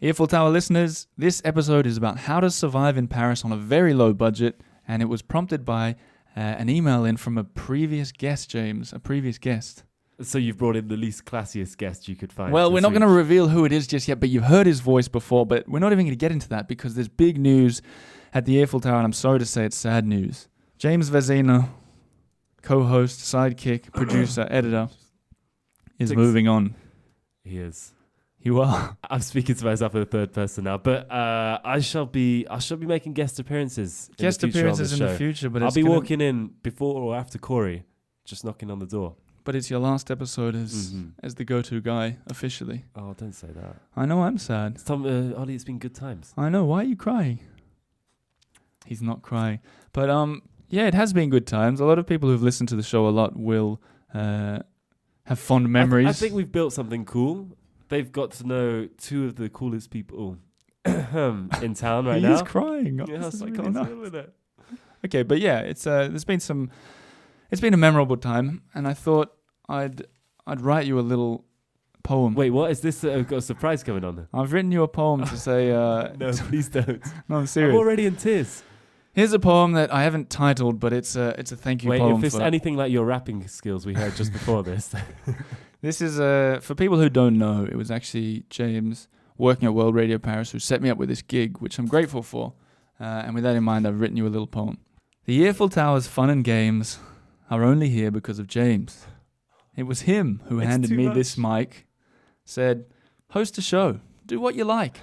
Earful Tower listeners, this episode is about how to survive in Paris on a very low budget, and it was prompted by an email in from a previous guest, James, a previous guest. So you've brought in the least classiest guest you could find. Well, we're not going to reveal who it is just yet, but you've heard his voice before, but we're not even going to get into that because there's big news at the Earful Tower, and I'm sorry to say it's sad news. James Vezina, co-host, sidekick, producer, editor, is moving on. He is. You are. I'm speaking to myself in the third person now, but I shall be making guest appearances. In the future, but I'll be walking in before or after Corey, just knocking on the door. But it's your last episode as the go-to guy officially. Oh, don't say that. I know I'm sad. Ollie, it's been good times. I know. Why are you crying? He's not crying. But yeah, it has been good times. A lot of people who've listened to the show a lot will have fond memories. I think we've built something cool. They've got to know two of the coolest people in town right now. He's crying. Yeah, This is I really can't nice. deal with it. Okay, but yeah, it's been a memorable time, and I thought I'd write you a little poem. Wait, what is this? Got a surprise coming on? I've written you a poem to say. No, please don't. No, I'm serious. I'm already in tears. Here's a poem that I haven't titled, but it's a thank you poem. Wait, if it's anything like your rapping skills we heard just before this. This is for people who don't know. It was actually James working at World Radio Paris who set me up with this gig, which I'm grateful for. And with that in mind, I've written you a little poem. The Earful Tower's fun and games are only here because of James. It was him who handed me this mic, said, host a show, do what you like.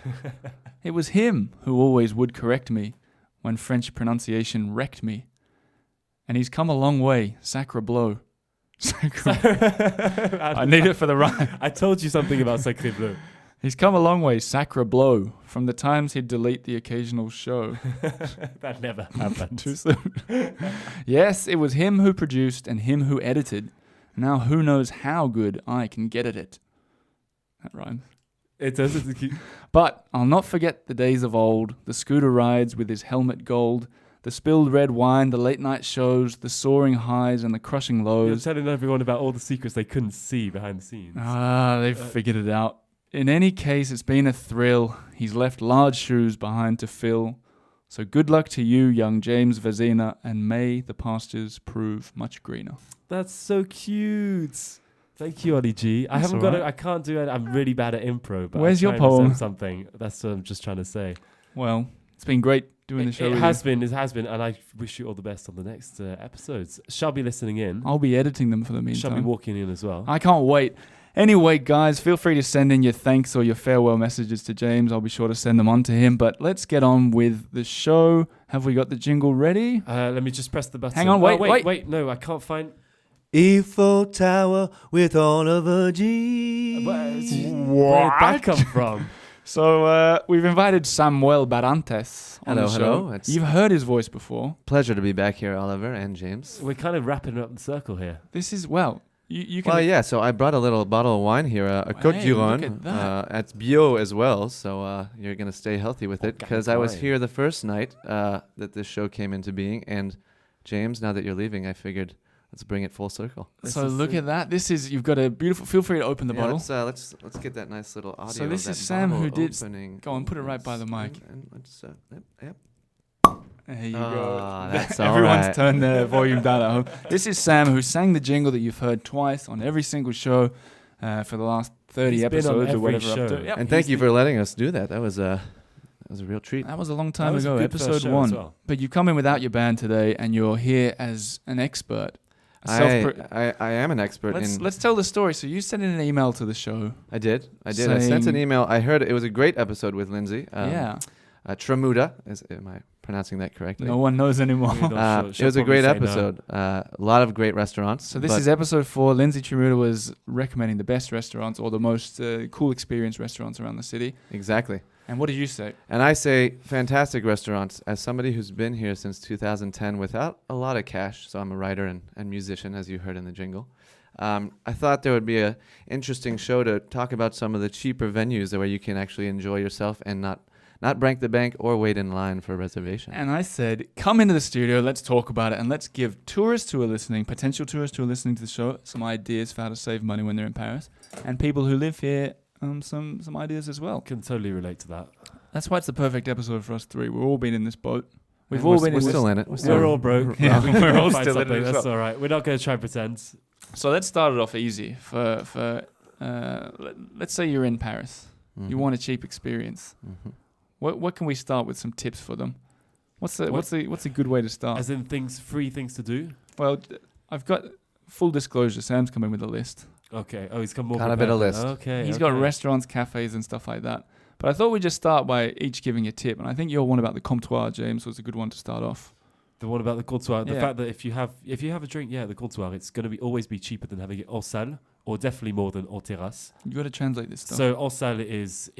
It was him who always would correct me when French pronunciation wrecked me. And he's come a long way, sacre bleu. I need it for the rhyme. I told you something about Sacre Bleu. He's come a long way, sacre bleu, from the times he'd delete the occasional show. That never happened. Too soon. Yes, it was him who produced and him who edited. Now who knows how good I can get at it. That rhymes. It does. But I'll not forget the days of old, the scooter rides with his helmet gold, the spilled red wine, the late night shows, the soaring highs and the crushing lows. You're telling everyone about all the secrets they couldn't see behind the scenes. They've figured it out. In any case, it's been a thrill. He's left large shoes behind to fill. So good luck to you, young James Vezina, and may the pastures prove much greener. That's so cute. Thank you, Ollie G. I haven't got it. I can't do it. I'm really bad at improv. But Where's your poem? Something. That's what I'm just trying to say. Well, it's been great doing the show. It has been, and I wish you all the best on the next episodes. Shall be listening in. I'll be editing them for the meantime. Shall be walking in as well. I can't wait. Anyway, guys, feel free to send in your thanks or your farewell messages to James. I'll be sure to send them on to him. But let's get on with the show. Have we got the jingle ready? Let me just press the button. Hang on, wait. No, I can't find... Earful Tower with Oliver G. Where did that come from? So we've invited Samuel Barantes on the show. Hello. You've heard his voice before. Pleasure to be back here, Oliver and James. We're kind of wrapping up the circle here. This is, well, you can... Well, yeah, so I brought a little bottle of wine here, a Côte look d'Iron. at that. It's bio as well, so you're going to stay healthy with it. Because I was here the first night that this show came into being. And James, now that you're leaving, I figured... Let's bring it full circle. So look at that. This is, you've got a beautiful, feel free to open the bottle. Let's get that nice little audio. So this of is that Sam who did, opening. go on, put it right by the mic. And let's, yep. There you go. That's all Everyone's right. turned their volume down at home. This is Sam who sang the jingle that you've heard twice on every single show for the last 30 He's been on episodes or every whatever. show. Up to. Yep. And thank you for letting us do that. That was a real treat. That was a long time That was a ago, good first episode show 1. as well. But you come in without your band today and you're here as an expert. I am an expert in... Let's tell the story. So you sent in an email to the show. I did. I sent an email. I heard it was a great episode with Lindsay. Yeah. Tremuda. Am I pronouncing that correctly? No one knows anymore. It was a great episode. A lot of great restaurants. So this is episode 4. Lindsay Tremuda was recommending the best restaurants or the most cool experience restaurants around the city. Exactly. And what did you say? And I say fantastic restaurants. As somebody who's been here since 2010 without a lot of cash, so I'm a writer and musician, as you heard in the jingle, I thought there would be an interesting show to talk about some of the cheaper venues where you can actually enjoy yourself and not break the bank or wait in line for a reservation. And I said, come into the studio, let's talk about it, and let's give tourists who are listening, potential tourists who are listening to the show, some ideas for how to save money when they're in Paris, and people who live here some ideas as well. Can totally relate to that. That's why it's the perfect episode for us three. We've all been in this boat. We've And all we're been in still this. in it. We're all broke. Yeah, We we're can all find still in something. it as That's well. all right. We're not going to try and pretend. So let's start it off easy. Let's say you're in Paris. Mhm. You want a cheap experience. Mhm. What can we start with some tips for them? What's What- a good way to start? As in free things to do. Well, I've got full disclosure. Sam's coming with a list. Okay. Oh, he's come more Got a bit of prepared then. list. Okay. He's got restaurants, cafes, and stuff like that. But I thought we'd just start by each giving a tip. And I think your one about the comptoir, James, was a good one to start off. The one about the comptoir. The Yeah. fact that if you have a drink, the comptoir, it's going to always be cheaper than having it en salle, or definitely more than en terrasse. You got to translate this stuff. So en salle is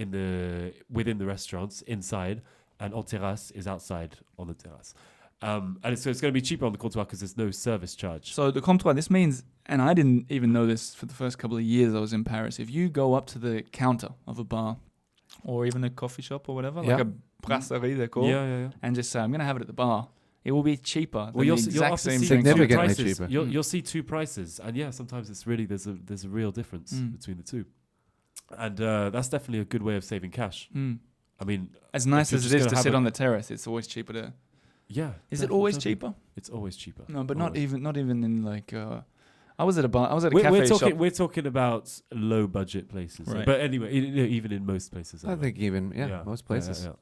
within the restaurants inside, and en terrasse is outside on the terrace. And it's going to be cheaper on the comptoir because there's no service charge. So the comptoir, this means, and I didn't even know this for the first couple of years I was in Paris, if you go up to the counter of a bar or even a coffee shop or whatever, like Yeah. a brasserie they're called, Yeah. and just say, I'm going to have it at the bar, it will be cheaper than Well, the you'll exact often same see drink. two Significantly prices. cheaper. You'll see two prices, and sometimes it's really there's a real difference between the two, and that's definitely a good way of saving cash. Mm. I mean, As nice you're as just it is gonna to have sit a- on the terrace, it's always cheaper to... yeah. Is it always definitely. cheaper? It's always cheaper. No, but Always. not even in like... I was at a bar. I was at a We're cafe talking. shop. We're talking about low budget places, Right. but anyway, even in most places, I think even most places. Yeah.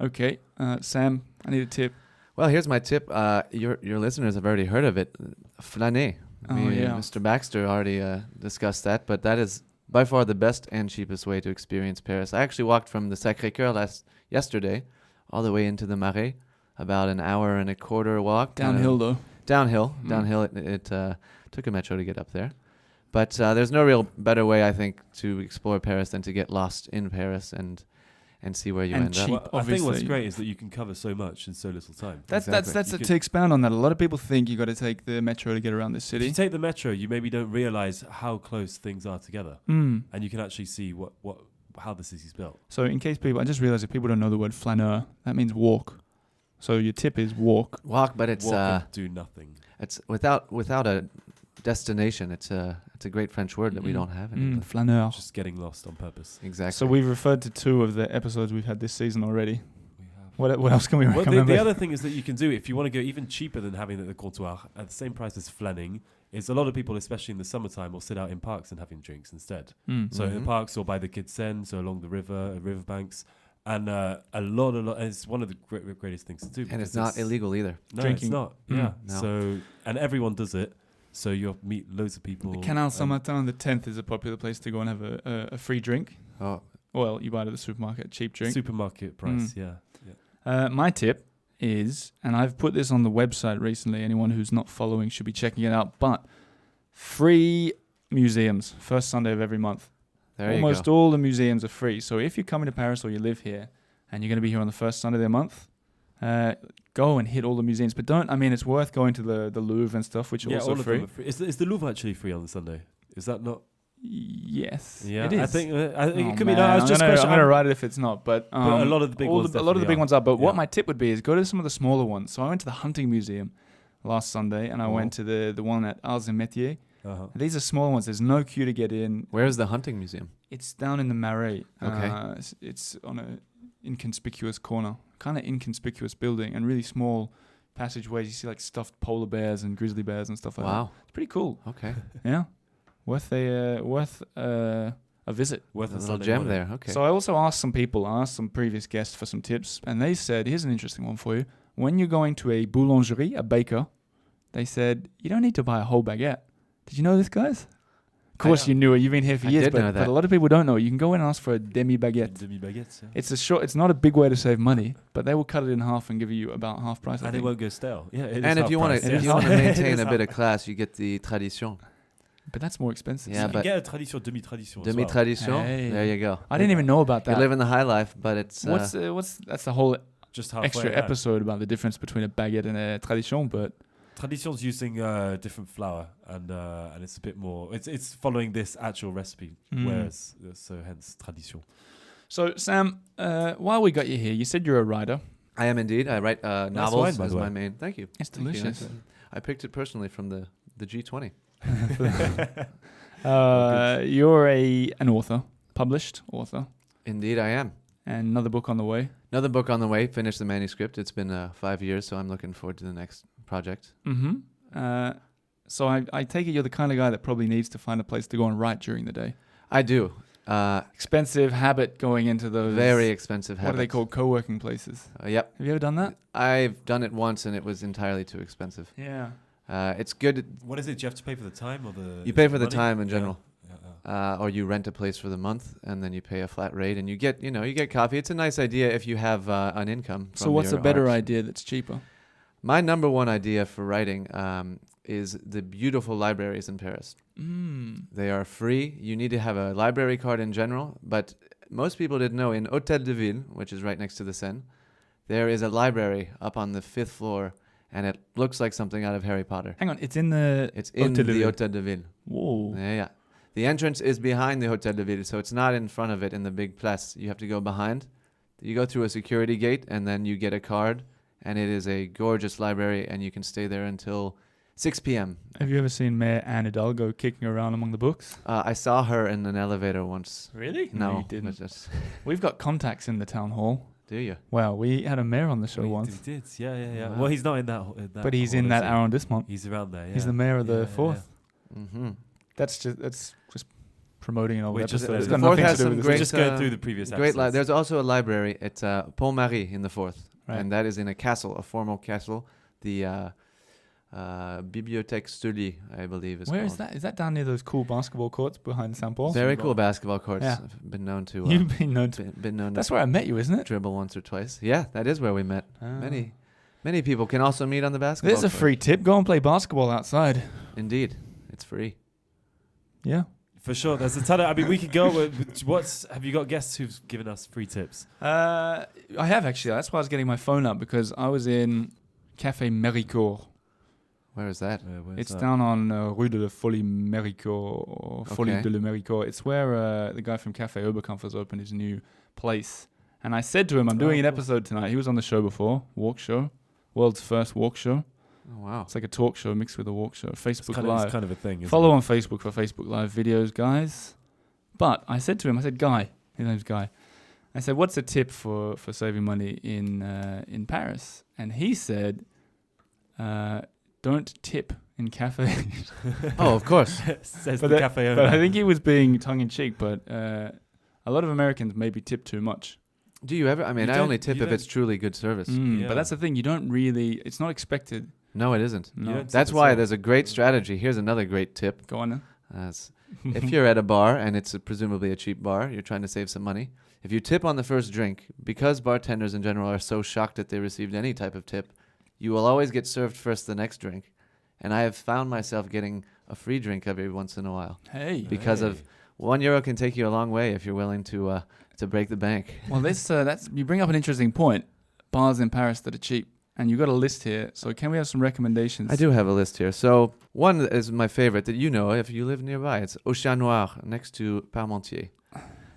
Okay, Sam, I need a tip. Well, here's my tip. Your listeners have already heard of it. Flâner. Oh, yeah. Mr. Baxter already discussed that, but that is by far the best and cheapest way to experience Paris. I actually walked from the Sacré-Cœur yesterday all the way into the Marais, about an hour and a quarter walk. Downhill, though. Downhill. Mm. Downhill. It took a metro to get up there. But there's no real better way, I think, to explore Paris than to get lost in Paris and see where you And end up. cheap. Well, I think what's obviously. great is that you can cover so much in so little time. That's Exactly. You could- to expound on that. A lot of people think you got to take the metro to get around the If city. you take the metro, you maybe don't realize how close things are together, Mm. and you can actually see how the city's built. So in case people, I just realized if people don't know the word flaneur, that means walk. So your tip is walk. Walk, but it's Walk and do nothing. it's without a destination. It's a great French word that we don't have in English. Flaneur. Just getting lost on purpose. Exactly. So we've referred to 2 of the episodes we've had this season already. We have. What else can we Well, recommend? the other thing is that you can do if you want to go even cheaper than having it at the comptoir at the same price as flanning. Is a lot of people, especially in the summertime, will sit out in parks and having drinks instead. Mm. So in Mhm. parks or by the Kids Seine, so along the riverbanks, and a lot. And it's one of the greatest things to do. and because it's not illegal either. No, Drinking. it's not. Mm. Yeah. No. So and everyone does it. So you'll meet loads of people. The Canal and- Saint-Martin on the 10th is a popular place to go and have a free drink. Oh, Well, you buy it at the supermarket, cheap drink. Supermarket price. Yeah. My tip is, and I've put this on the website recently, anyone who's not following should be checking it out, but free museums, first Sunday of every month. there Almost you go. all the museums are free. So if you're coming to Paris or you live here and you're going to be here on the first Sunday of the month, go and hit all the museums. But it's worth going to the Louvre and stuff, which are also all of free. them are free. Is the Louvre actually free on the Sunday? Is that not? Yes, Yeah, it is. I think it Oh, could be. man, No, I was just I'm questioning. going to write it if it's not, but a lot of the big ones a lot of the definitely big are. ones are. But what Yeah. my tip would be is go to some of the smaller ones. So I went to the Hunting Museum last Sunday, and I Oh. went to the one at Arts et Métiers. Uh-huh. These are small ones. There's no queue to get in. Where's the hunting museum? It's down in the Marais. Okay. It's on a inconspicuous corner, kind of inconspicuous building, and really small passageways. You see like stuffed polar bears and grizzly bears and stuff like that. Wow. It's pretty cool. Okay. Yeah, worth a visit. Worth A a little Sunday gem morning. there. Okay. So I also asked some previous guests for some tips, and they said, here's an interesting one for you. When you're going to a boulangerie, a baker, they said, you don't need to buy a whole baguette. Did you know this, guys? Of course you knew it. You've been here for I years, did know but that. a lot of people don't know. You can go in and ask for a demi-baguette. Demi-baguettes, yeah. It's not a big way to save money, but they will cut it in half and give you about half price. I And it think. won't go stale. Yeah, it is and if half you want price, to yeah. if you want to It maintain is a bit half- of class, you get the tradition. But that's more expensive. Yeah, you but can get a tradition, demi-tradition. as Demi well. tradition. Hey. There you go. I didn't even know about You're that. living the high life, but it's That's the whole Just halfway. extra yeah. episode about the difference between a baguette and a tradition, but Tradition's using different flour, and it's a bit more. It's following this actual recipe, Mm. whereas so hence tradition. So, Sam, while we got you here, you said you're a writer. I am indeed. I write wine, novels by as the way. my main. Thank you. It's Thank you. delicious. I picked it personally from the G20. You're an author, published author, Indeed, I am. and another book on the way. Another book on the way. Finished the manuscript. It's been 5 years, so I'm looking forward to the next project. Mm-hmm. So I take it you're the kind of guy that probably needs to find a place to go and write during the day. I do. Expensive habit going into those. Very expensive What are they habits. called? Co-working places. Yep. Have you ever done that? I've done it once, and it was entirely too expensive. Yeah. It's good. What is it? Do you have to pay for the time or the? You pay for the money? time in Yeah. general. Yeah. Or you rent a place for the month, and then you pay a flat rate, and you get coffee. It's a nice idea if you have an income. So from what's a your better art. idea that's cheaper? My number one idea for writing is the beautiful libraries in Paris. They are free. You need to have a library card in general, but most people didn't know in Hôtel de Ville, which is right next to the Seine, there is a library up on the 5th floor, and it looks like something out of Harry Potter. Hang on, it's in the. It's in Hôtel the de Ville. Hôtel de Ville. Whoa. Yeah. The entrance is behind the Hôtel de Ville, so it's not in front of it in the big place. You have to go behind. You go through a security gate, and then you get a card, and it is a gorgeous library, and you can stay there until 6 p.m. Have you ever seen Mayor Anne Hidalgo kicking around among the books? I saw her in an elevator once. Really? No, you didn't. but just- We've got contacts in the town hall. do you? Well, we had a mayor on the show We once, did. Yeah. Wow. Well, he's not in that. but he's in hall, that is he? arrondissement. He's around there. Yeah. He's the mayor of the fourth. Mm-hmm. That's just promoting an old Wait, just- episode. It's the got fourth nothing has to do some with great- this. Just going through the previous Great. episodes. There's also a library at Pont Marie in the 4th, Right. and that is in a castle, a formal castle. The Bibliothèque Sully, I believe, is Where called. is that? Is that down near those cool basketball courts behind St. Paul? Very cool basketball courts. Yeah. I've been known to. You've been known to. been known That's to where I met you, isn't it? dribble once or twice. Yeah, that is where we met. Ah. Many people can also meet on the basketball. There's a court. free tip. Go and play basketball outside. Indeed, it's free. Yeah. For sure. There's a ton of. I mean, we could go. Have you got guests who've given us free tips? I have actually. That's why I was getting my phone up, because I was in Café Méricourt. Where is that? Where's It's that? down on Rue de la Folie Méricourt, or Folie Okay. de la Méricourt. It's where the guy from Café Oberkampf has opened his new place. And I said to him, I'm doing an cool. episode tonight. He was on the show before, walk show, world's first walk show. Oh wow. It's like a talk show mixed with a walk show. It's Facebook kind, Live. it's kind of a thing. Isn't Follow it? on Facebook for Facebook Live videos, guys. But I said to him, Guy, his name's Guy. I said, what's a tip for saving money in Paris? And he said, don't tip in cafes. Oh, of course. Says But the that- cafe owner. But I think he was being tongue-in-cheek, but a lot of Americans maybe tip too much. Do you ever? I mean, You I don't- only tip you if it's don't- truly good service. Yeah. But that's the thing, you don't really, it's not expected. No, it isn't. No. You don't That's tip why at all. there's a great strategy. Here's another great tip. Go on then. As if you're at a bar and it's presumably a cheap bar, you're trying to save some money. If you tip on the first drink, because bartenders in general are so shocked that they received any type of tip, you will always get served first the next drink. And I have found myself getting a free drink every once in a while Hey. because of €1 can take you a long way if you're willing to break the bank. Well, that's you bring up an interesting point. Bars in Paris that are cheap. And you got a list here. So can we have some recommendations? I do have a list here. So one is my favorite that you know if you live nearby. It's Au Chat Noir next to Parmentier.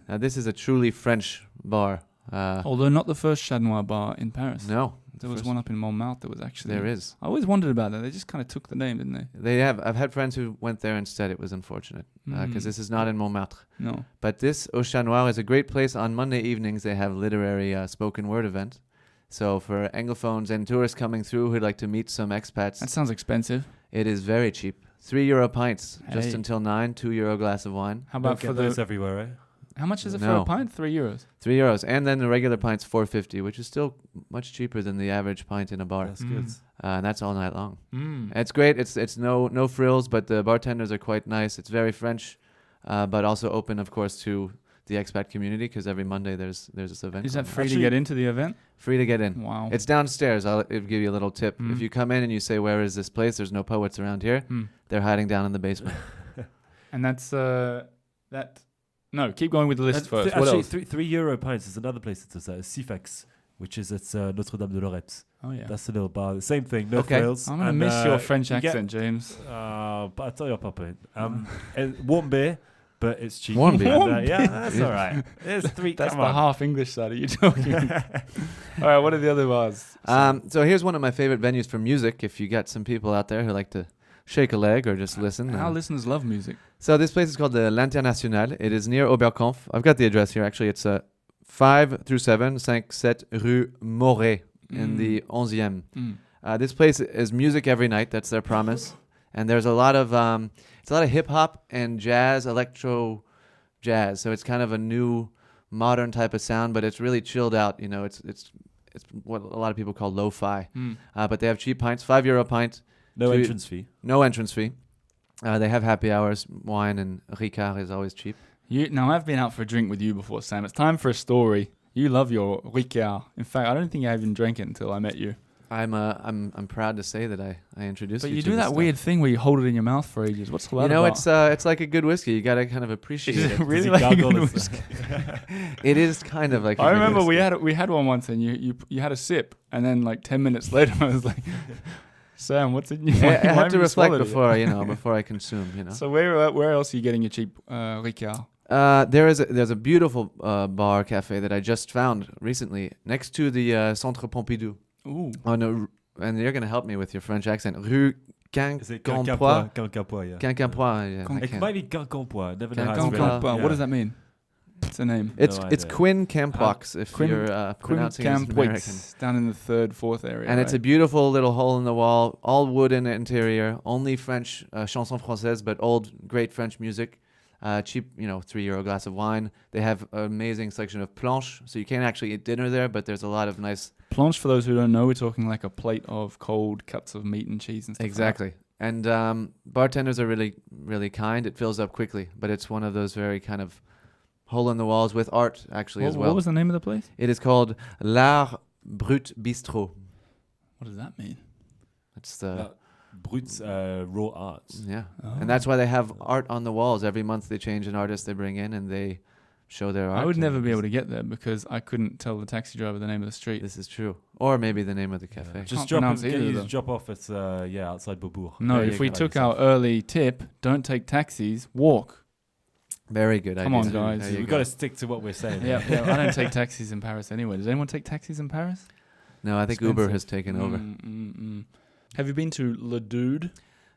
Now this is a truly French bar. Although not the first Chat Noir bar in Paris. No, There was first- one up in Montmartre that was actually... there is. I always wondered about that. They just kind of took the name, didn't they? They have. I've had friends who went there instead. It was unfortunate because Mm. this is not in Montmartre. No. But this Au Chat Noir is a great place. On Monday evenings, they have literary spoken word event. So for Anglophones and tourists coming through who'd like to meet some expats, That sounds expensive. it is very cheap. €3 pints, just Hey. until 9, €2 glass of wine. How Don't about get for those the... everywhere, right? How much is it for No. a pint? €3. €3. And then the regular pint's $4.50, which is still much cheaper than the average pint in a bar. That's good. And that's all night long. Mm. It's great. It's no frills, but the bartenders are quite nice. It's very French, but also open, of course, to the expat community because every Monday there's this event. Is that going free on. to get into the event? Free to get in. Wow. It's downstairs. I'll give you a little tip. Mm. If you come in and you say, "Where is this place?" There's no poets around here. Hmm. They're hiding down in the basement. And that's... that... No, keep going with the list And first. What actually, else? €3 pints is another place that does that. Sifex, which is at Notre Dame de Lorette. Oh, yeah. That's a little bar. Same thing. No Okay. frills. I'm going to And, miss your French you get- accent, James. But I'll tell you up it. And warm beer, but it's cheap. Warm beer. And, yeah, that's all right. It's three. That's come the on. half English side of you talking. All right, what are the other bars? So here's one of my favorite venues for music. If you got some people out there who like to shake a leg or just listen. Our listeners love music. So this place is called the L'International. It is near Oberkampf. I've got the address here. Actually, it's 5 through 7, 7 Rue Moret in the 11e. This place is music every night. That's their promise. And there's a lot of hip hop and jazz, electro jazz. So it's kind of a new modern type of sound, but it's really chilled out. You know, it's what a lot of people call lo-fi. But they have cheap pints, €5 pint. No entrance fee. No entrance fee. They have happy hours. Wine and Ricard is always cheap. Now, I've been out for a drink with you before, Sam. It's time for a story. You love your Ricard. In fact, I don't think I even drank it until I met you. I'm proud to say that I introduced you. But you to do this that stuff. weird thing where you hold it in your mouth for ages. What's all that about? It's like a good whiskey. You gotta kind of appreciate Is it. it really he like a gargle good his- whiskey? It is kind of like. I remember we had one once, and you had a sip, and then like 10 minutes later, I was like, Sam, what's in your? I have to reflect before I consume. You know. So where else are you getting your cheap Ricard? There's a beautiful bar cafe that I just found recently next to the Centre Pompidou. Ooh. Oh no, and you're gonna help me with your French accent. Rue Is it Quincampoix. Quincampoix, yeah. Quincampoix. Yeah, I It can't. might be Quincampoix. Never know how it's Quincampoix. written. What does that mean? It's a name. It's No it's idea. Quincampoix if you're pronouncing it as American. Quincampoix, down in the 3rd, 4th area. And it's a beautiful little hole in the wall, all wood in the interior, only French chanson française, but old, great French music. Cheap, €3 glass of wine. They have an amazing selection of planches, so you can't actually eat dinner there, but there's a lot of nice... Planche, for those who don't know, we're talking like a plate of cold cuts of meat and cheese and stuff. Exactly. And bartenders are really, really kind. It fills up quickly, but it's one of those very kind of hole in the walls with art, actually, as well. What was the name of the place? It is called L'Art Brut Bistrot. What does that mean? It's the... Brut's raw arts. Yeah. Oh. And that's why they have art on the walls. Every month they change an artist they bring in and they show their art. I would and never be it's- able to get there because I couldn't tell the taxi driver the name of the street. This is true. Or maybe the name of the cafe. Can't Just drop pronounce either of them. drop off at outside Beaubourg. No, There if you we go. took our early tip, don't take taxis, walk. Very good Come idea. on, guys. There you We've go. got to stick to what we're saying. Yeah, I don't take taxis in Paris anyway. Does anyone take taxis in Paris? No, I think Expensive. Uber has taken over. Have you been to Le Dude?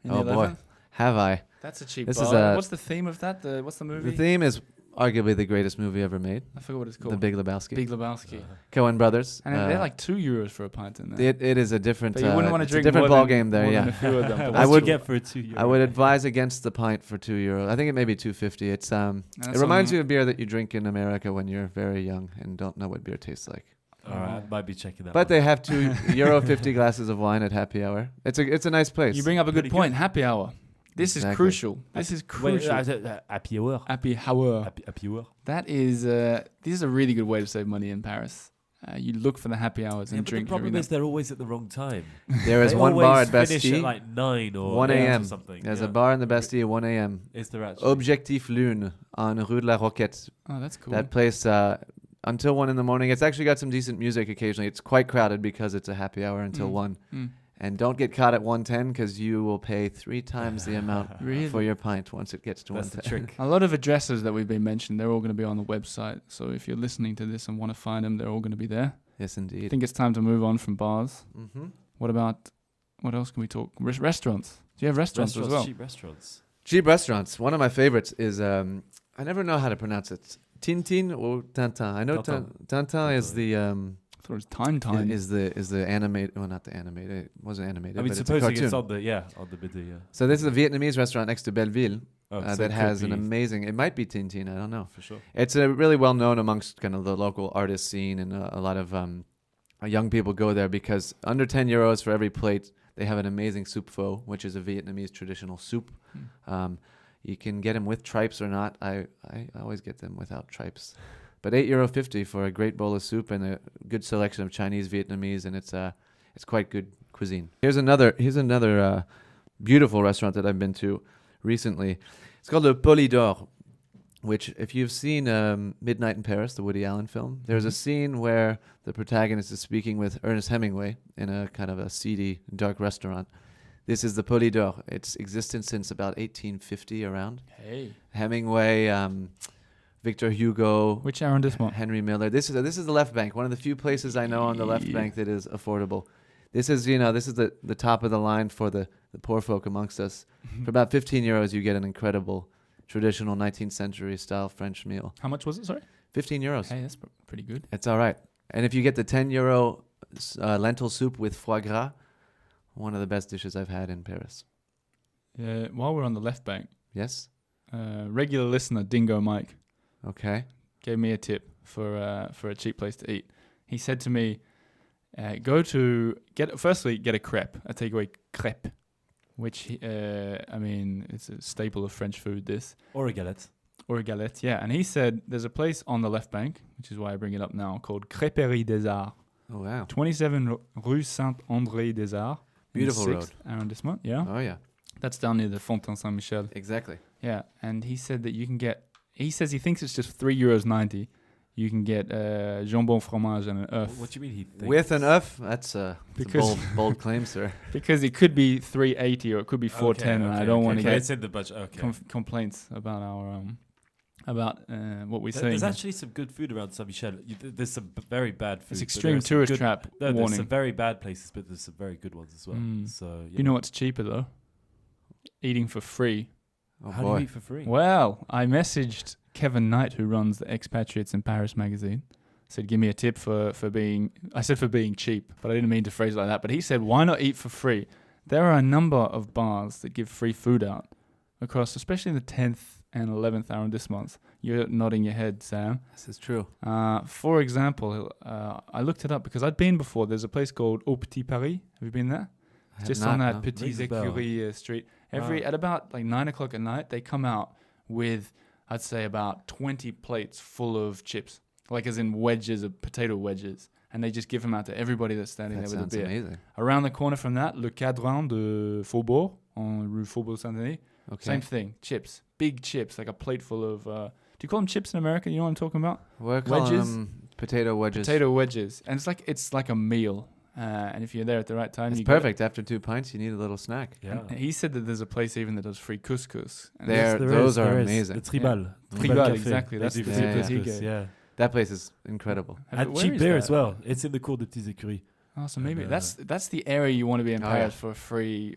In Oh, the boy. 11th? Have I? That's a cheap This bar. is a- What's the theme of that? What's the movie? The theme is arguably the greatest movie ever made. I forgot what it's called. The Big Lebowski. Big Lebowski. Coen Brothers. And they're like €2 for a pint in there. It is a different. But you wouldn't want to it's drink a different more ball than, game there. more Yeah. than a few of them. but What I that's would would- you get for a €2? I would advise against the pint for €2. I think it may be $2.50. It's That's it reminds on- you of beer that you drink in America when you're very young and don't know what beer tastes like. All right, I might be checking that. But one. they have €2.50 glasses of wine at happy hour. It's a nice place. You bring up a good Pretty point. Happy hour. This is Exactly. crucial. This is crucial. Happy hour. Happy hour. Happy hour. That is. This is a really good way to save money in Paris. You look for the happy hours Yeah, and but drink. the problem every is they're always at the wrong time. There is They one bar always at finish Bastille. at like 9 or 1 8 a.m. or something. There's yeah. a bar in the Bastille at 1 a.m. Is there actually? Objectif Lune on Rue de la Roquette. Oh, that's cool. That place until 1 in the morning. It's actually got some decent music occasionally. It's quite crowded because it's a happy hour until 1. And don't get caught at 1:10 because you will pay 3 times the amount Really? for your pint once it gets to That's the 1:10. trick. A lot of addresses that we've been mentioned, they're all going to be on the website. So if you're listening to this and want to find them, they're all going to be there. Yes, I indeed. think it's time to move on from bars. Mm-hmm. What else can we talk? Restaurants. Do you have restaurants as well? Cheap restaurants. Cheap restaurants. One of my favorites is I never know how to pronounce it. Tintin or Tintin. I know Tintin is the I thought it was Time. is the animated. Well, not the animated. It wasn't animated. I mean, but supposing it's a it's cartoon. on the bidder, yeah. So this is a Vietnamese restaurant next to Belleville Oh, so that it could has an be, amazing. It might be Tintin. I don't know. for sure. It's really well known amongst kind of the local artist scene, and a lot of young people go there because under €10 for every plate, they have an amazing soup pho, which is a Vietnamese traditional soup. You can get them with tripes or not. I always get them without tripes. But €8.50 for a great bowl of soup and a good selection of Chinese, Vietnamese, and it's quite good cuisine. Here's another beautiful restaurant that I've been to recently. It's called Le Polydor, which if you've seen Midnight in Paris, the Woody Allen film, there's a scene where the protagonist is speaking with Ernest Hemingway in a kind of a seedy, dark restaurant. This is the Polydor. It's existed since about 1850 around. Hey. Hemingway, Victor Hugo, Which arrondissement? Henry Miller. This is the left bank, one of the few places I know on the left bank that is affordable. This is the top of the line for the poor folk amongst us. For about 15 euros, you get an incredible traditional 19th century style French meal. How much was it? Sorry. 15 euros. Hey, that's pretty good. It's all right. And if you get the 10 euro lentil soup with foie gras, one of the best dishes I've had in Paris. Yeah. While we're on the left bank, Yes. regular listener Dingo Mike Okay. gave me a tip for a cheap place to eat. He said to me, get a crepe, a takeaway crepe, which it's a staple of French food. This Or a galette. or a galette, yeah. And he said there's a place on the left bank, which is why I bring it up now, called Crêperie des Arts, Oh, wow. 27 Rue Saint-André des Arts. in the Beautiful road. 6th arrondissement, yeah. Oh, yeah. That's down near the Fontaine Saint-Michel. Exactly. Yeah, and he said that you can get. He says he thinks it's just €3.90. You can get jambon fromage and an œuf. What do you mean he thinks? With an œuf, that's a Because- bold claim, sir. Because it could be $3.80 or it could be $4.10, and I don't want to It's get in the budget. Okay. complaints about our what we say. There's actually some good food around Saint Michel. There's some very bad food. It's but extreme there are some tourist good- trap No, there's warning. some very bad places, but there's some very good ones as well. Mm. So You know what's cheaper though? Eating for free. Oh, how do boy. you eat for free? Well, I messaged Kevin Knight, who runs the Expatriates in Paris magazine. Said, give me a tip for being. I said for being cheap, but I didn't mean to phrase it like that. But he said, why not eat for free? There are a number of bars that give free food out across, especially in the 10th and 11th arrondissements. You're nodding your head, Sam. This is true. For example, I looked it up because I'd been before. There's a place called Au Petit Paris. Have you been there? I have Just not, on that no. Petit Rings a bell. Écurie street. At about like 9 o'clock at night, they come out with, I'd say, about 20 plates full of chips, like as in wedges of potato wedges, and they just give them out to everybody that's standing That there with a sounds beer. amazing. Around the corner from that, Le Cadran de Faubourg on Rue Faubourg Saint-Denis. Okay. Same thing, chips, big chips, like a plate full of. Do you call them chips in America? You know what I'm talking about? We're calling Wedges? them potato wedges. Potato wedges, and it's like a meal. And if you're there at the right time, It's you get it. perfect. After 2 pints, you need a little snack. Yeah. And he said that there's a place even that does free couscous. And There- those are amazing. The Tribal. Tribal, Café. exactly. They That's do the free tip he couscous, gave. Yeah. That place is incredible. And where cheap is beer that? as well. It's in the Cour des Petites Écuries. Oh, so maybe And, that's the area you want to be in Oh, Paris yeah.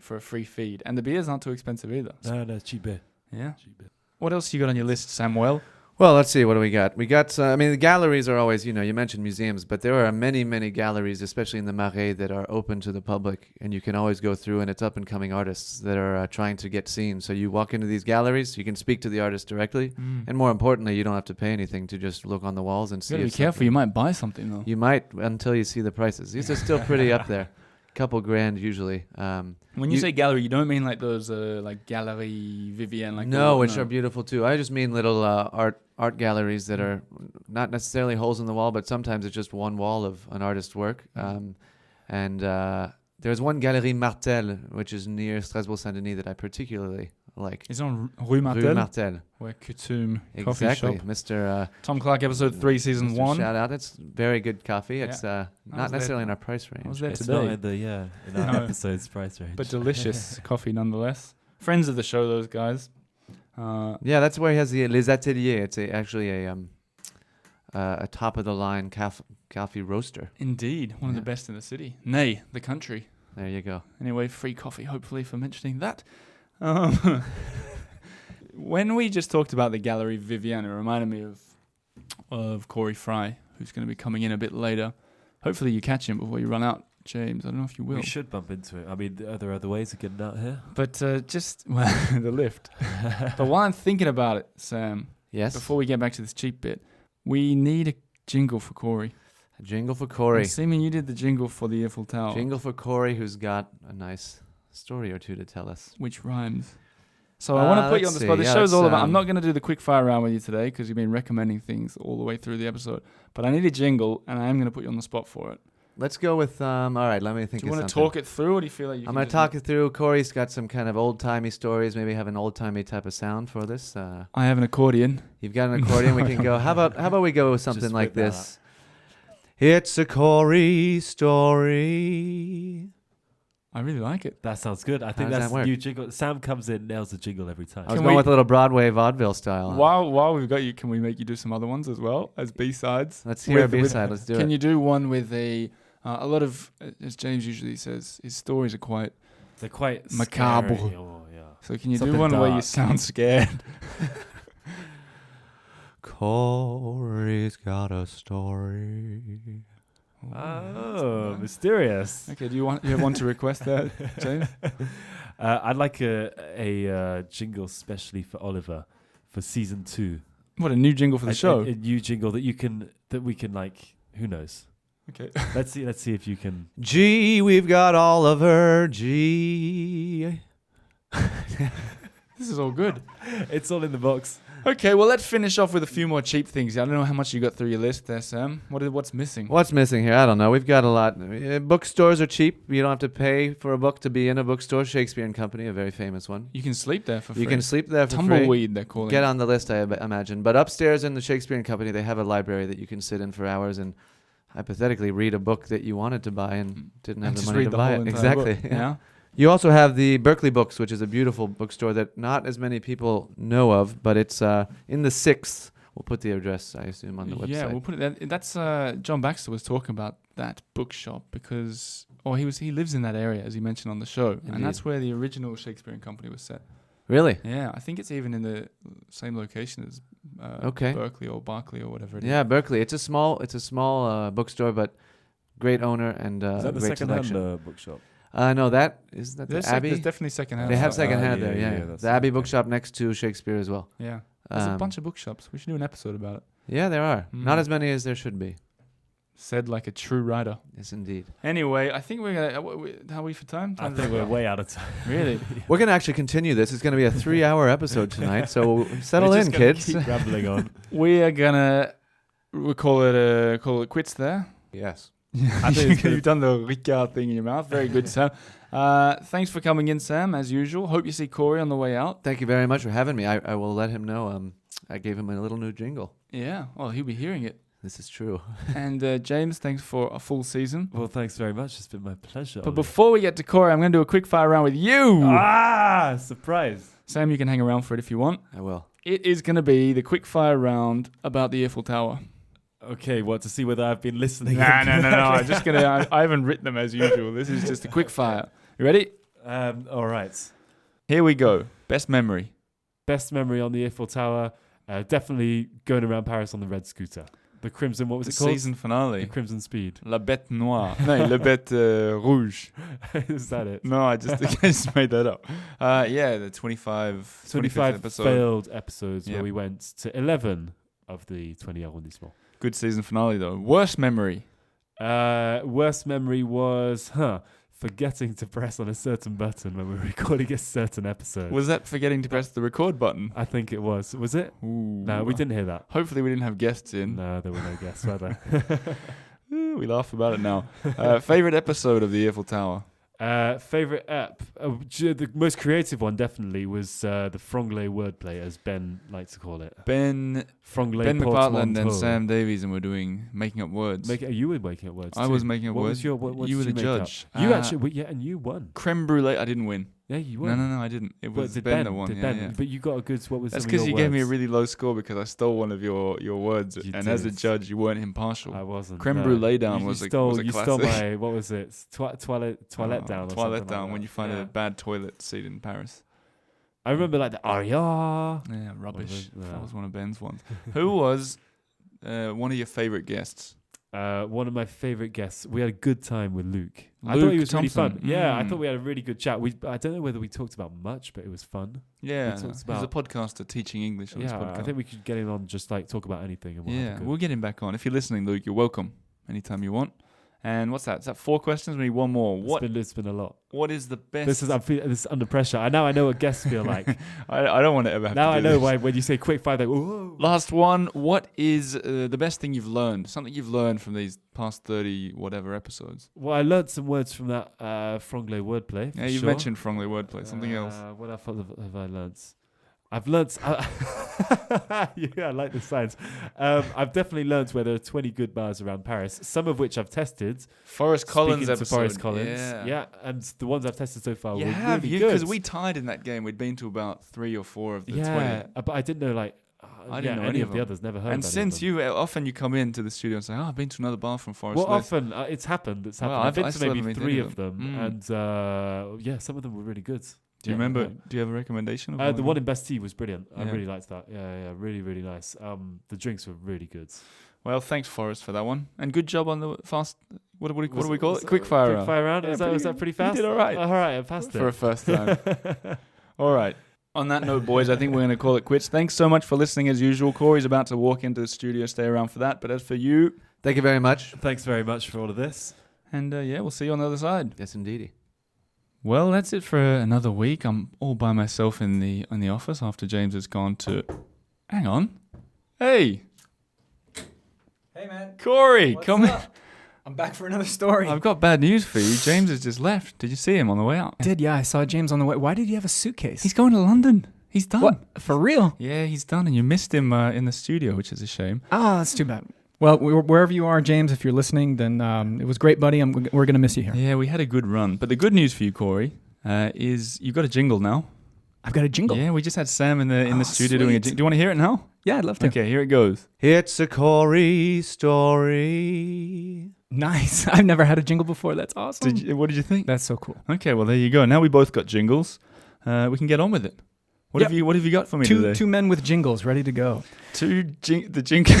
for a free feed, and the beers aren't too expensive either. So, No, cheap beer. yeah. Cheap beer. What else you got on your list, Samuel? Well, let's see. What do we got? We got, the galleries are always, you mentioned museums, but there are many, many galleries, especially in the Marais, that are open to the public, and you can always go through, and it's up-and-coming artists that are trying to get seen. So you walk into these galleries, you can speak to the artist directly, and more importantly, you don't have to pay anything to just look on the walls and see. You gotta be if careful. something- You might buy something though. You might until you see the prices. These are still pretty up there. Couple grand usually. When you say gallery, you don't mean like those like Galerie Vivienne, like No, which are beautiful too. I just mean little art galleries that are not necessarily holes in the wall, but sometimes it's just one wall of an artist's work. And there's one Galerie Martel, which is near Strasbourg-Saint-Denis, that I particularly like. It's on Rue Martel, Rue Martel. where Coutume Coffee Exactly, Shop. Mr. Tom Clark, episode 3, season Mr. 1. Shout out. It's very good coffee. Yeah. It's was not necessarily there. in our price I was range. there It's today. not in our No. episode's price range. But delicious coffee nonetheless. Friends of the show, those guys. Yeah, that's where he has the Les Ateliers. It's actually a top of the line coffee roaster. Indeed, one of the Yeah. best in the city. Nay, the country. There you go. Anyway, free coffee, hopefully, for mentioning that. When we just talked about the Galerie Vivienne, it reminded me of Corey Fry, who's going to be coming in a bit later. Hopefully you catch him before you run out, James. I don't know if you will. We should bump into it. I mean, are there other ways of getting out here? But the lift. But while I'm thinking about it, Sam, Yes. before we get back to this cheap bit, we need a jingle for Corey. A jingle for Corey. I'm assuming you did the jingle for the Earful Tower, Jingle for Corey, who's got a nice story or two to tell us. which rhymes. So I want to put you on let's the spot. see. This Yeah, show's all let's, about. I'm not going to do the quick fire round with you today because you've been recommending things all the way through the episode. But I need a jingle, and I am going to put you on the spot for it. Let's go with, all right, let me think Do you of want to something. talk it through, or do you feel like you I'm can going just to talk it through. Corey's got some kind of old-timey stories, maybe have an old-timey type of sound for this. I have an accordion. You've got an accordion. We can go. How about we go with something Just like whip that this? It's a Corey story. I really like it. That sounds good. I think does that's that work? new jingle. Sam comes in, nails the jingle every time. I was Can going we- with a little Broadway vaudeville style. While we've got you, can we make you do some other ones as well as B-sides? Let's hear a With- B-side. Let's do Can it. you do one with a A lot of, as James usually says, his stories are quite They're quite macabre. scary. Oh, yeah. So can you Something do one where you dark. sound scared? Corey's got a story. Oh, mysterious. Okay, you have one to request that, James? I'd like a jingle specially for Oliver for season 2. What, a new jingle for the show? A new jingle that we can like. Who knows? Okay. Let's see if you can. Gee, we've got Oliver. Gee. This is all good. It's all in the box. Okay, well, let's finish off with a few more cheap things. I don't know how much you got through your list there, Sam. What's missing? What's missing here? I don't know. We've got a lot. Bookstores are cheap. You don't have to pay for a book to be in a bookstore. Shakespeare and Company, a very famous one. You can sleep there for free. You can sleep there for free. Tumbleweed, they're calling Get it. on the list, I imagine. But upstairs in the Shakespeare and Company, they have a library that you can sit in for hours and hypothetically read a book that you wanted to buy and didn't have And the just money read to the buy whole it. entire Exactly. book, yeah. You also have the Berkeley Books, which is a beautiful bookstore that not as many people know of, but it's in the 6th. We'll put the address, I assume, on the website. Yeah, we'll put it there. That's John Baxter was talking about that bookshop because, he lives in that area, as he mentioned on the show. Indeed. And that's where the original Shakespeare and Company was set. Really? Yeah, I think it's even in the same location as Okay. Berkeley or Barclay or whatever it is. Yeah, Berkeley. It's a small bookstore, but great owner and Is that the great second-hand selection. bookshop? No, that is that There's the Abbey. there's definitely second-hand. They have stuff. second-hand yeah, there. yeah, Yeah, that's the Abbey okay. bookshop next to Shakespeare as well. Yeah. There's a Um, bunch of bookshops. We should do an episode about it. Yeah, there are. Not Mm. as many as there should be. Said like a true writer. Yes, indeed. Anyway, I think we're gonna. How are we for time? I think we're way out of time. Really. We're gonna actually continue this. It's gonna be a 3-hour episode tonight, so settle We're in, just gonna kids. Keep rambling on. We are gonna. We'll call it quits there. Yes. I think it's You've done the Ricard thing in your mouth. Very good, Sam. Thanks for coming in, Sam, as usual. Hope you see Corey on the way out. Thank you very much for having me. I will let him know. I gave him a little new jingle. Yeah, well, he'll be hearing it. This is true. And James, thanks for a full season. Well, thanks very much. It's been my pleasure. But Ollie. before we get to Corey, I'm going to do a quick fire round with you. Surprise. Sam, you can hang around for it if you want. I will. It is going to be the quick fire round about the Earful Tower. Okay, what, to see whether I've been listening? No. I'm just going to. I haven't written them as usual. This is just a quick fire. You ready? All right. Here we go. Best memory. Best memory on the Eiffel Tower. Definitely going around Paris on the red scooter. The Crimson, what was The it called? season The finale. Crimson Speed. La Bête Noire. No, La Bête Rouge. Is that it? No, I just made that up. Yeah, the 25 episode. failed episodes Yeah. where we went to 11 of the 20 arrondissement. Good season finale though. Worst memory. Worst memory was forgetting to press on a certain button when we were recording a certain episode. Was that forgetting to press the record button? I think it was. Was it? Ooh. No, we didn't hear that. Hopefully we didn't have guests in. No, there were no guests, were there? Ooh, we laugh about it now. Favorite episode of the Eiffel Tower? Favorite app? The most creative one definitely was the Franglais wordplay, as Ben likes to call it. Ben Franglais McPartland and portmanteau. Sam Davies, and we're doing making up words. You were making up words. I too. was making up What words. was your? What You were did the make up? judge. You actually, and you won. Creme brulee. I didn't win. Yeah, you No, won. I didn't. It But was did Ben that won. Yeah, yeah. But you got a good. What was? That's some of because your you gave me a words? really low score because I stole one of your words, You and as a did. judge, you weren't impartial. I wasn't. Creme no. brulee down You was stole, a you classic. stole my. What was it? Toilet Oh, down. Or Toilet something down like when that. you find Yeah. a bad toilet seat in Paris. I remember like the aria. Yeah, rubbish. Yeah. That was one of Ben's ones. Who was one of your favorite guests? One of my favorite guests. We had a good time with Luke. I Luke thought he was really Thompson. fun. Yeah, I Mm. thought we had a really good chat. I don't know whether we talked about much, but it was fun. Yeah, talked he's a about- podcaster teaching English on his Yeah, podcast. I think we could get him on just like talk about anything. And we'll have a Yeah, good- we'll get him back on. If you're listening, Luke, you're welcome anytime you want. And what's that? Is that 4 questions? We need one more. It's been a lot. What is the best? This is under pressure. I know what guests feel like. I don't want to ever have Now to I do know this. why when you say quick fire, they whoa. Last one. What is the best thing you've learned? Something you've learned from these past 30 whatever episodes? Well, I learned some words from that Franglais wordplay. Yeah, you've mentioned Franglais wordplay. Something else. What else have I learnt? I've learnt. Yeah, I like the signs. I've definitely learnt where there are 20 good bars around Paris. Some of which I've tested. Forrest Collins Speaking to episode. Forrest Collins. Yeah. And the ones I've tested so far You were have really you because good. we tied in that game. We'd been to about 3 or 4 of the 20. Yeah, but I didn't know like I didn't know any any of of the them. others. Never heard And of any of since them. often you come into the studio and say, I've been to another bar from Forest Well, Lake. often it's happened. It's happened. Well, I've been I to still maybe haven't been to 3 any of of them, them. and yeah, some of them were really good. Do you remember? Do you have a recommendation? Of The one in Bastille was brilliant. I Yeah. really liked that. Yeah, really, really nice. The drinks were really good. Well, thanks, Forrest, for that one. And good job on the fast... What do we call it? Was Quick fire round. Quick fire round. Yeah, Was that pretty fast? You did all right. All right, I passed For a it. first time. All right. On that note, boys, I think we're going to call it quits. Thanks so much for listening as usual. Corey's about to walk into the studio. Stay around for that. But as for you... Thank you very much. Thanks very much for all of this. And yeah, we'll see you on the other side. Yes, indeedy. Well, that's it for another week. I'm all by myself in the office after James has gone to... Hang on. Hey, Hey man, Corey, what's come in. up? I'm back for another story. I've got bad news for you. James has just left. Did you see him on the way out? Yeah, I saw James on the way. Why did you have a suitcase? He's going to London. He's done. What? For real? Yeah, he's done, and you missed him in the studio, which is a shame. Ah, that's too bad. Well, wherever you are, James, if you're listening, then it was great, buddy. We're going to miss you here. Yeah, we had a good run. But the good news for you, Corey, is you've got a jingle now. I've got a jingle. Yeah, we just had Sam in the studio doing a sweet. jingle. Do you want to hear it now? Yeah, I'd love to. Okay, here it goes. It's a Corey story. Nice. I've never had a jingle before. That's awesome. What did you think? That's so cool. Okay, well, there you go. Now we both got jingles. We can get on with it. What Yep. have you got for me today? Two men with jingles ready to go. The jingle.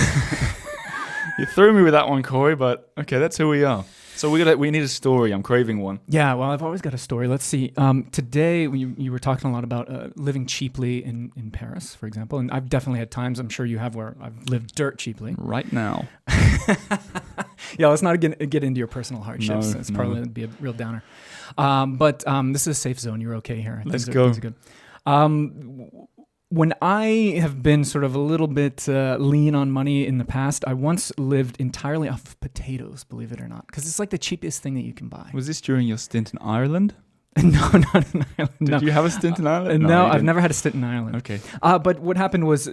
You threw me with that one, Corey, but okay, that's who we are. So we need a story. I'm craving one. Yeah, well, I've always got a story. Let's see. Today, you were talking a lot about living cheaply in Paris, for example. And I've definitely had times, I'm sure you have, where I've lived dirt cheaply. Right now. Yeah, let's not get into your personal hardships. No, It's no. probably be a real downer. But this is a safe zone. You're okay here. Let's Things go. Things are good. When I have been sort of a little bit lean on money in the past, I once lived entirely off of potatoes, believe it or not, because it's like the cheapest thing that you can buy. Was this during your stint in Ireland? No, not in Ireland. No. Did you have a stint in Ireland? No, you I've didn't. never had a stint in Ireland. Okay. But what happened was,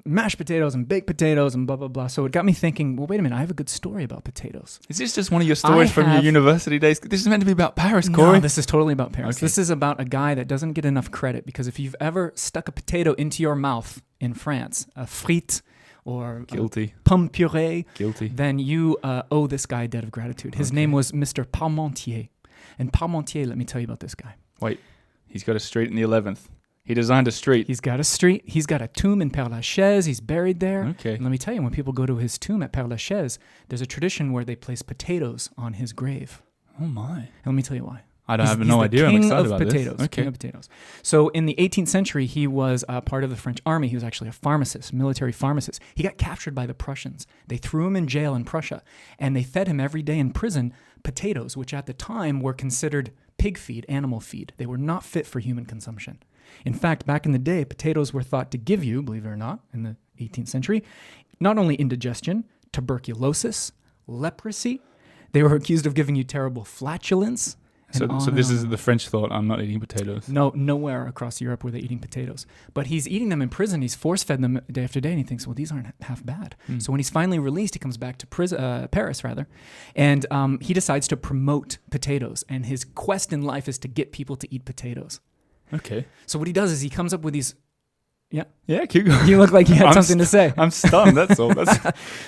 mashed potatoes and baked potatoes and blah, blah, blah. So it got me thinking, well, wait a minute, I have a good story about potatoes. Is this just one of your stories from your have- university days? This is meant to be about Paris, Corey. No, this is totally about Paris. Okay. This is about a guy that doesn't get enough credit, because if you've ever stuck a potato into your mouth in France, a frite or Guilty. a pomme purée, Guilty. then you owe this guy a debt of gratitude. His Okay. name was Mr. Parmentier. And Parmentier, let me tell you about this guy. Wait. He's got a street in the 11th. He designed a street. He's got a street. He's got a tomb in Père Lachaise. He's buried there. Okay. And let me tell you, when people go to his tomb at Père Lachaise, there's a tradition where they place potatoes on his grave. Oh, my. And let me tell you why. I He's have the no idea. I'm king excited of about potatoes. this. Okay. King of potatoes. So in the 18th century, he was part of the French army. He was actually a pharmacist, military pharmacist. He got captured by the Prussians. They threw him in jail in Prussia, and they fed him every day in prison potatoes, which at the time were considered pig feed, animal feed. They were not fit for human consumption. In fact, back in the day, potatoes were thought to give you, believe it or not, in the 18th century, not only indigestion, tuberculosis, leprosy. They were accused of giving you terrible flatulence. So and this on is and the French thought, I'm not eating potatoes. No, nowhere across Europe were they eating potatoes. But he's eating them in prison. He's force-fed them day after day, and he thinks, well, these aren't half bad. So when he's finally released, he comes back to Paris, and he decides to promote potatoes. And his quest in life is to get people to eat potatoes. Okay. So what he does is he comes up with these... Yeah, Yeah, keep going. you look like you had I'm something to say. I'm stunned, that's all.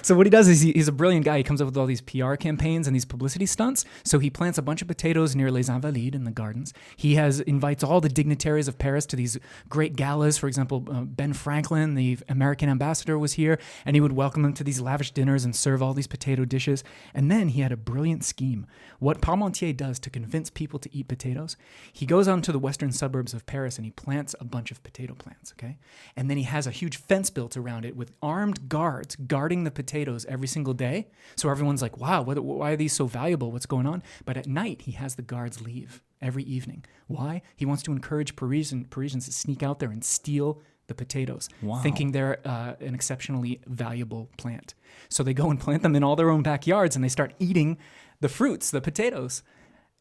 So what he does is he's a brilliant guy. He comes up with all these PR campaigns and these publicity stunts. So he plants a bunch of potatoes near Les Invalides in the gardens. He invites all the dignitaries of Paris to these great galas. For example, Ben Franklin, the American ambassador, was here, and he would welcome them to these lavish dinners and serve all these potato dishes. And then he had a brilliant scheme. What Parmentier does to convince people to eat potatoes, he goes on to the western suburbs of Paris and he plants a bunch of potato plants, okay? And then he has a huge fence built around it with armed guards guarding the potatoes every single day. So everyone's like, wow, why are these so valuable? What's going on? But at night, he has the guards leave every evening. Why? He wants to encourage Parisians to sneak out there and steal the potatoes, Wow. thinking they're an exceptionally valuable plant. So they go and plant them in all their own backyards and they start eating the fruits, the potatoes.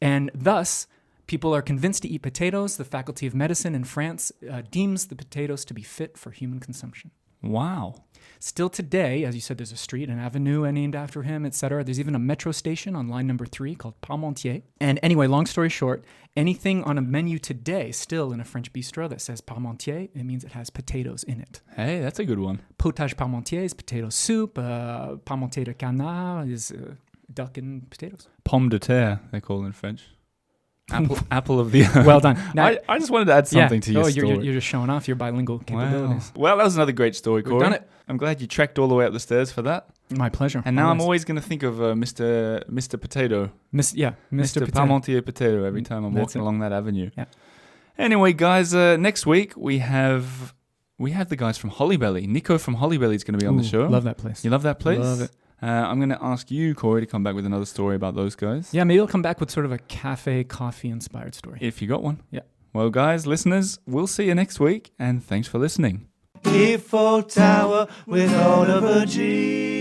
And thus, people are convinced to eat potatoes. The Faculty of Medicine in France deems the potatoes to be fit for human consumption. Wow. Still today, as you said, there's a street, an avenue named after him, etc. There's even a metro station on line number 3 called Parmentier. And anyway, long story short, anything on a menu today, still in a French bistro that says Parmentier, it means it has potatoes in it. Hey, that's a good one. Potage Parmentier is potato soup. Parmentier de canard is duck and potatoes. Pomme de terre, they call it in French. Apple of the earth. Well done. Now, I just wanted to add something to your story. You're just showing off your bilingual capabilities. Wow. Well, that was another great story, Corey. We've done it. I'm glad you trekked all the way up the stairs for that. My pleasure. And now I'm always going to think of Mr. Potato. Mr. Potato. Parmentier Potato every time I'm That's walking it. along that avenue. Yeah. Anyway, guys, next week we have the guys from Hollybelly. Nico from Hollybelly is going to be on the show. Love that place. You love that place? Love it. I'm going to ask you, Corey, to come back with another story about those guys. Yeah, maybe I'll come back with sort of a cafe coffee inspired story. If you got one. Yeah. Well, guys, listeners, we'll see you next week, and thanks for listening. Earful Tower with Oliver G.